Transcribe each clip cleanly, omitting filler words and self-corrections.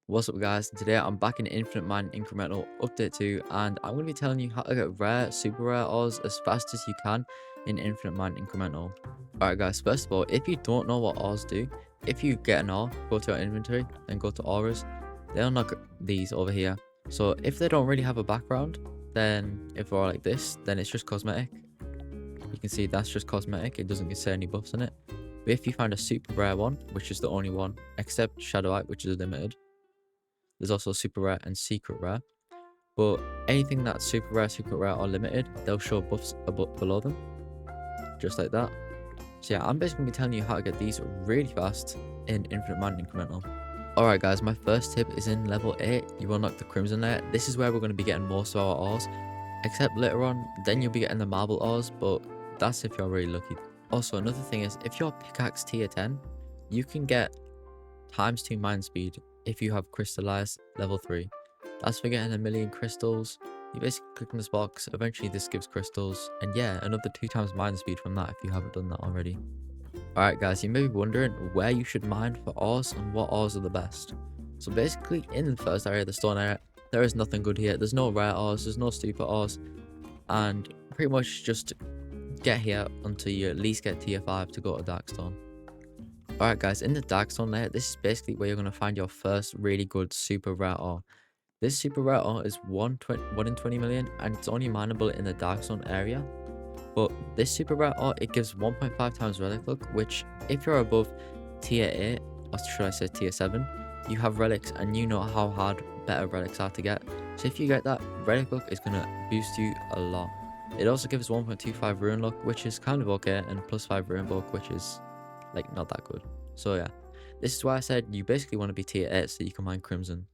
What's up guys, today I'm back in Infinite Mine Incremental Update 2 and I'm going to be telling you how to get rare, super rare ores as fast as you can in Infinite Mine Incremental. Alright guys, first of all, if you don't know what ores do, if you get an ore, go to your inventory and go to auras, they'll unlock these over here. So if they don't really have a background, then if they're all like this, then it's just cosmetic. You can see that's just cosmetic, it doesn't say any buffs on it. But if you find a super rare one, which is the only one, except Shadowite, which is limited, there's also super rare and secret rare. But anything that's super rare, or limited, they'll show buffs above below them. Just like that. So yeah, I'm basically going to be telling you how to get these really fast in Infinite Mine Incremental. Alright guys, my first tip is in level 8, you unlock the Crimson layer. This is where we're going to be getting most of our ores. Except later on, then you'll be getting the marble ores, but that's if you're really lucky. Also, another thing is, if you're pickaxe tier 10, you can get ×2 mine speed if you have crystallized level 3. That's for getting 1,000,000 crystals. You basically click on this box, eventually this gives crystals, and yeah, another 2 times mine speed from that if you haven't done that already. Alright guys, you may be wondering where you should mine for ores and what ores are the best. So basically, in the first area, the stone area, there is nothing good here. There's no rare ores, there's no super ores, and pretty much just get here until you at least get tier 5 to go to Darkstone. Alright guys, in the Darkstone layer, this is basically where you're going to find your first really good super rare ore. This super rare ore is 1 in 20 million and it's only mineable in the Darkstone area. But this super rare ore, it gives 1.5 times relic luck, which if you're above tier 8, or should I say tier 7, you have relics and you know how hard better relics are to get. So if you get that, relic luck is going to boost you a lot. It also gives 1.25 rune luck, which is kind of okay, and +5 rune bulk, which is like not that good. So yeah, this is why I said you basically want to be tier 8 so you can mine Crimson.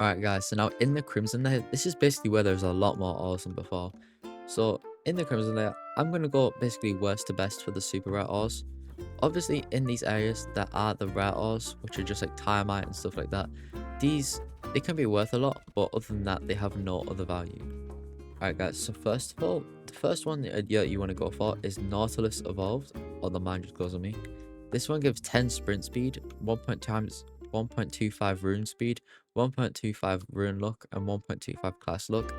Alright guys, so now in the Crimson layer, this is basically where there's a lot more ores than before. So in the Crimson layer, I'm going to go basically worst to best for the super rare ores. Obviously in these areas that are the rare ores, which are just like Tiamite and stuff like that, they can be worth a lot, but other than that they have no other value. Alright guys, so first of all, the first one that you want to go for is Nautilus Evolved, or the mind just goes on me. This one gives 10 sprint speed, 1.25 rune speed, 1.25 rune luck, and 1.25 class luck.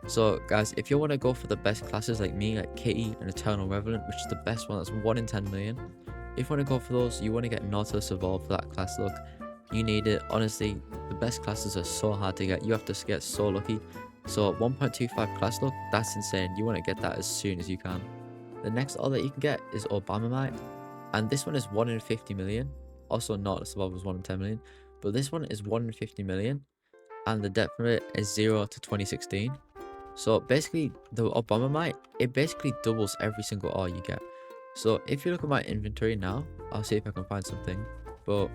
So guys, if you want to go for the best classes like me, like Kitty and Eternal Revenant, which is the best one, that's 1 in 10 million. If you want to go for those, you want to get Nautilus Evolved for that class luck. You need it. Honestly, the best classes are so hard to get. You have to get so lucky. So 1.25 class luck, that's insane. You want to get that as soon as you can. The next ore that you can get is Obamamite, and this one is 1 in 50 million. Also, Nautilus Evolved was 1 in 10 million, but this one is 1 in 50 million, and the depth of it is 0 to 2016. So basically, the Obamamite, it basically doubles every single ore you get. So if you look at my inventory now, I'll see if I can find something. But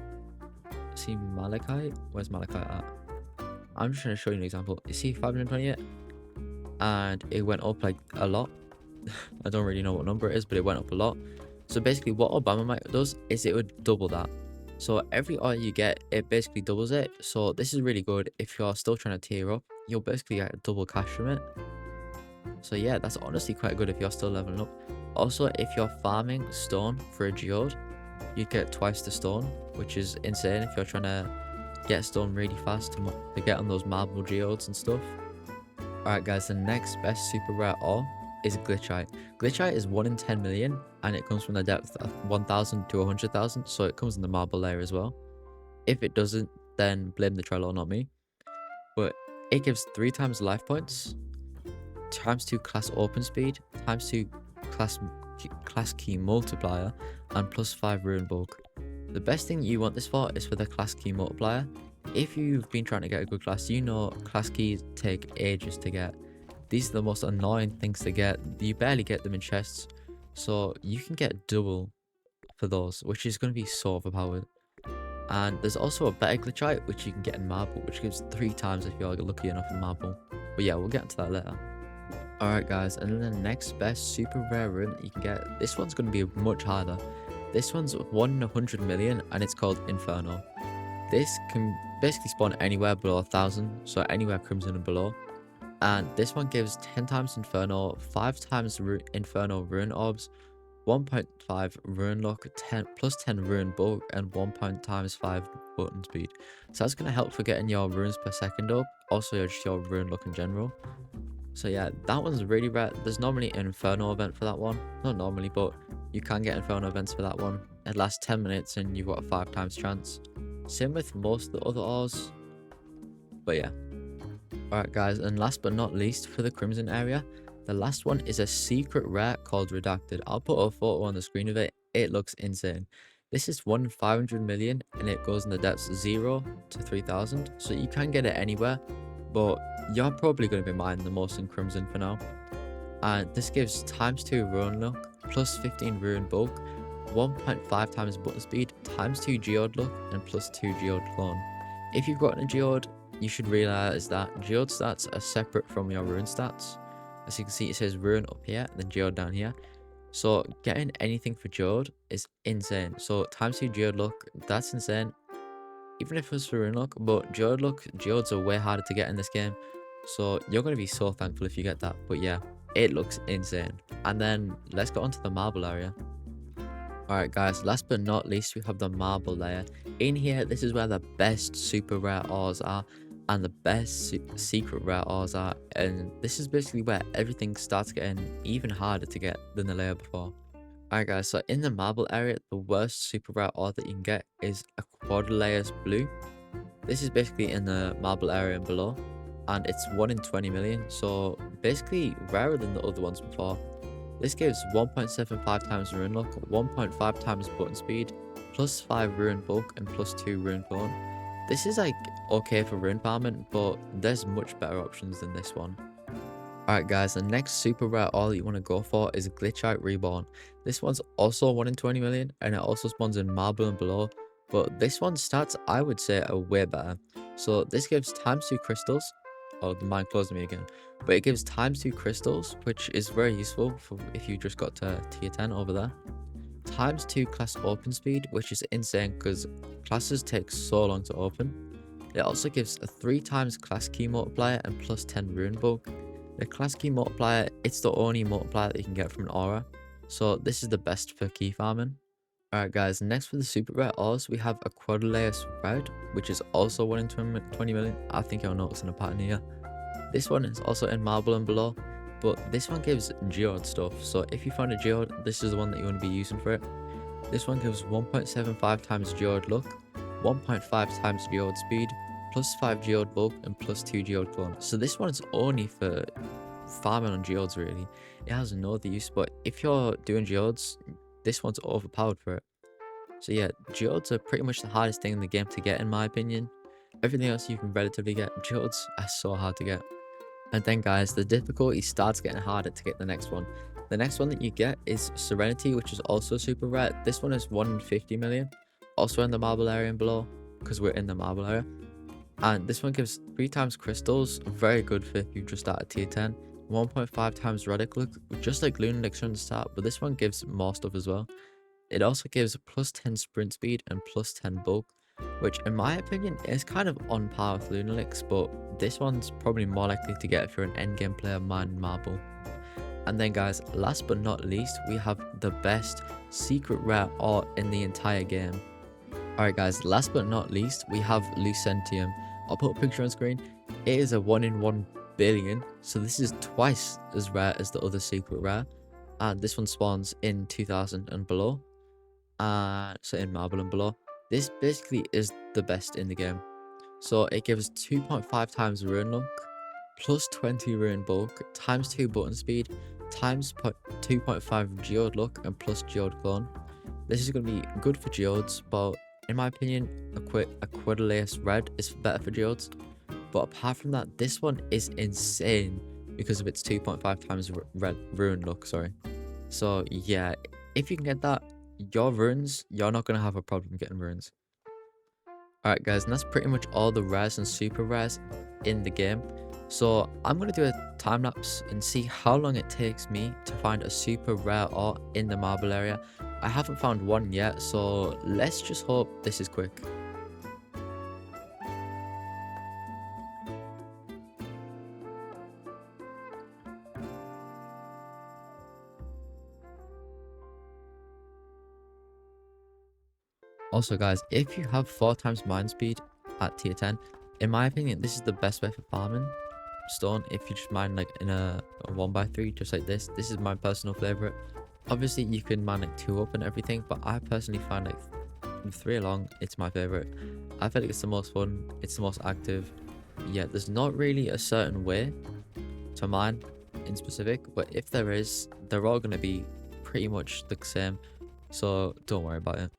see Malachite? Where's Malachite at? I'm just trying to show you an example. You see 528, and it went up like a lot. I don't really know what number it is, but it went up a lot. So basically what Obamamite does is it would double that. So every ore you get, it basically doubles it. So this is really good if you're still trying to tier up. You'll basically get double cash from it. So yeah, that's honestly quite good if you're still leveling up. Also, if you're farming stone for a geode, you'd get twice the stone, which is insane if you're trying to get stone really fast to get on those marble geodes and stuff. Alright guys, the next best super rare ore is Glitchite. Glitchite is 1 in 10 million and it comes from the depth of 1,000 to 100,000, so it comes in the marble layer as well. If it doesn't, then blame the Trello, not me. But it gives 3 times life points, ×2 class open speed, ×2 class key multiplier, and +5 rune bulk. The best thing you want this for is for the class key multiplier. If you've been trying to get a good class, you know class keys take ages to get. These are the most annoying things to get. You barely get them in chests, so you can get double for those, which is going to be so overpowered. And there's also a better glitchite which you can get in marble, which gives 3 times if you're lucky enough in marble. But yeah, we'll get into that later. Alright guys, and then the next best super rare rune that you can get, this one's going to be much harder. This one's 1 in 100 million and it's called Inferno. This can basically spawn anywhere below 1,000, so anywhere Crimson and below. And this one gives 10 times Inferno, 5 times Inferno rune orbs, 1.5 ruin luck, 10 plus 10 ruin bulk, and 1 times 5 button speed. So that's going to help for getting your runes per second up, also just your ruin luck in general. So yeah, that one's really rare. There's normally an Inferno event for that one. Not normally, but you can get Inferno events for that one. It lasts 10 minutes and you've got a 5 times chance. Same with most of the other ores. But yeah. Alright guys, and last but not least for the Crimson area, the last one is a secret rare called Redacted. I'll put a photo on the screen of it. It looks insane. This is 1 in 500 million and it goes in the depths 0 to 3000. So you can get it anywhere, but you're probably going to be mining the most in Crimson for now. And this gives times 2 ruin luck, plus 15 ruin bulk, 1.5 times button speed, times 2 geode luck, and plus 2 geode clone. If you've gotten a geode, you should realize that geode stats are separate from your rune stats. As you can see, it says rune up here and then geode down here. So getting anything for geode is insane. So times 2 geode luck, that's insane. Even if it was for rune luck, but geodes are way harder to get in this game. So you're going to be so thankful if you get that. But yeah, it looks insane. And then let's go on to the marble area. Alright guys, last but not least, we have the marble layer. In here, this is where the best super rare ores are and the best secret rare ores are. And this is basically where everything starts getting even harder to get than the layer before. Alright guys, so in the marble area, the worst super rare ore that you can get is a QtLayton blue. This is basically in the marble area and below, and it's 1 in 20 million, so basically rarer than the other ones before. This gives 1.75 times ruin luck, 1.5 times button speed, plus 5 ruin bulk, and plus 2 ruin clone. This is like okay for ruin farming, but there's much better options than this one. Alright guys, the next super rare ore that you want to go for is Glitchite Reborn. This one's also 1 in 20 million and it also spawns in marble and below, but this one's stats I would say are way better. So this gives times 2 crystals. Oh, the mine closed me again. But it gives times 2 crystals, which is very useful for if you just got to tier 10 over there. Times 2 class open speed, which is insane because classes take so long to open. It also gives a 3 times class key multiplier and plus 10 rune bulk. The class key multiplier, it's the only multiplier that you can get from an aura, so this is the best for key farming. Alright guys, next for the super rare ores, we have a QtLayton red, which is also 1 in 20 million. I think you're noticing a pattern here. This one is also in marble and below, but this one gives geode stuff, so if you find a geode, this is the one that you want to be using for it. This one gives 1.75 times geode luck, 1.5 times geode speed, plus 5 geode bulk, and plus 2 geode clone. So this one's only for farming on geodes really. It has no other use, but if you're doing geodes, this one's overpowered for it. So yeah, geodes are pretty much the hardest thing in the game to get in my opinion. Everything else you can relatively get, geodes are so hard to get. And then guys, the difficulty starts getting harder to get the next one. The next one that you get is Serenity, which is also super rare. This one is 1 in 50 million, also in the marble area and below, because we're in the marble area. And this one gives 3 times crystals, very good for if you just start at tier 10. 1.5 times radic luck, just like Lunar Elixir on the start, but this one gives more stuff as well. It also gives plus 10 sprint speed and plus 10 bulk, which in my opinion is kind of on par with Lunar Elixir, but this one's probably more likely to get if you're an endgame player mining marble. And then guys, last but not least, we have the best secret rare ore in the entire game. Alright guys, last but not least, we have Lucentium. I'll put a picture on screen. It is a 1 in 1 billion, so this is twice as rare as the other secret rare. And this one spawns in 2000 and below. So in marble and below. This basically is the best in the game. So it gives 2.5 times ruin luck, plus 20 ruin bulk, times 2 button speed, times 2.5 geode luck, and plus geode clone. This is going to be good for geodes, but in my opinion, a QtLayton red is better for geodes. But apart from that, this one is insane because of its 2.5 times ruin luck, sorry. So yeah, if you can get that, your runes, you're not going to have a problem getting runes. Alright guys, and that's pretty much all the rares and super rares in the game. So I'm going to do a time lapse and see how long it takes me to find a super rare ore in the marble area. I haven't found one yet, so let's just hope this is quick. Also, guys, if you have 4 times mine speed at tier 10, in my opinion, this is the best way for farming stone. If you just mine like in a 1x3, just like this is my personal favorite. Obviously, you can mine like 2 up and everything, but I personally find like 3 along, it's my favorite. I feel like it's the most fun, it's the most active. Yeah, there's not really a certain way to mine in specific, but if there is, they're all going to be pretty much the same, so don't worry about it.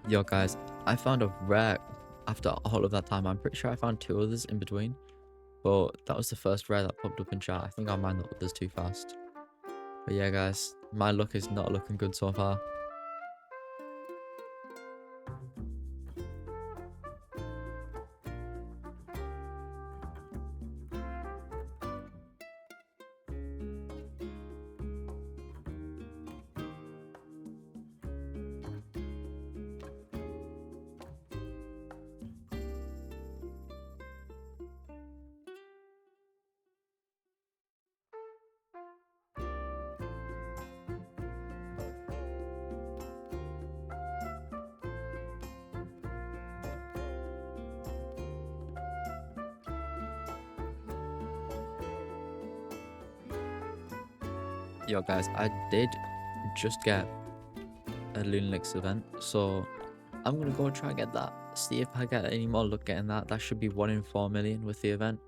Yo guys, I found a rare after all of that time. I'm pretty sure I found 2 others in between, but that was the first rare that popped up in chat. I think I mined the others too fast. But yeah guys, my luck is not looking good so far. Yo guys, I did just get a Lunelix event, so I'm gonna go try and get that. See if I get any more luck getting that. That should be 1 in 4 million with the event.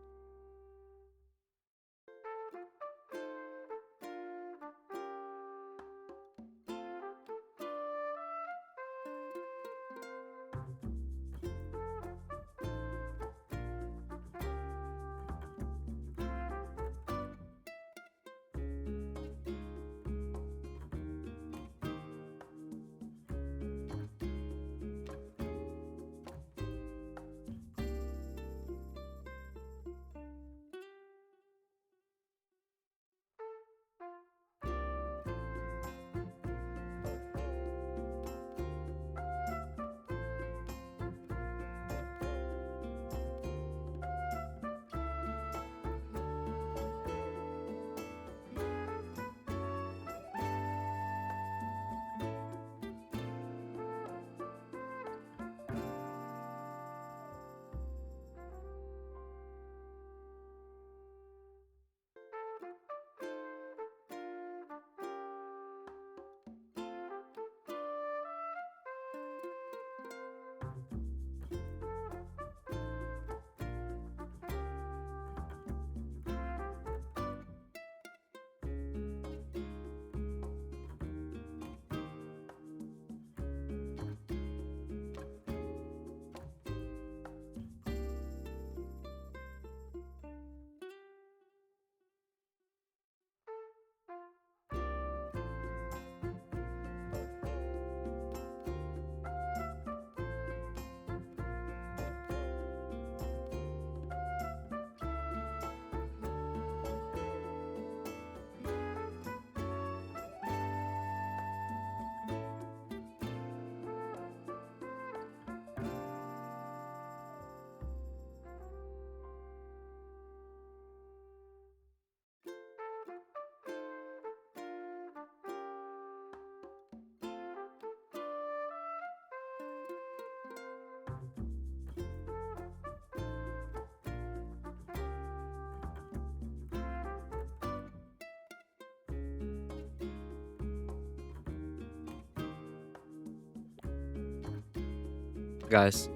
Guys,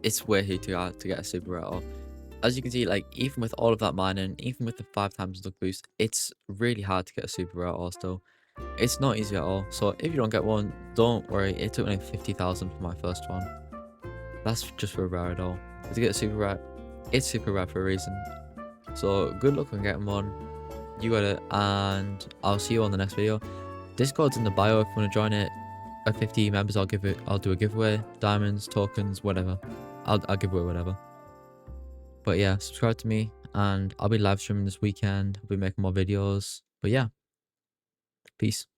it's way too hard to get a super rare ore. As you can see, like, even with all of that mining, even with the 5 times luck boost, it's really hard to get a super rare ore still. It's not easy at all. So if you don't get one, don't worry. It took me like 50,000 for my first one. That's just for a rare at all. To get a super rare, it's super rare for a reason. So good luck on getting one. You got it, and I'll see you on the next video. Discord's in the bio if you want to join it. At 50 members, I'll do a giveaway, diamonds, tokens, whatever. I'll give away whatever. But yeah, subscribe to me, and I'll be live streaming this weekend. I'll be making more videos. But yeah, peace.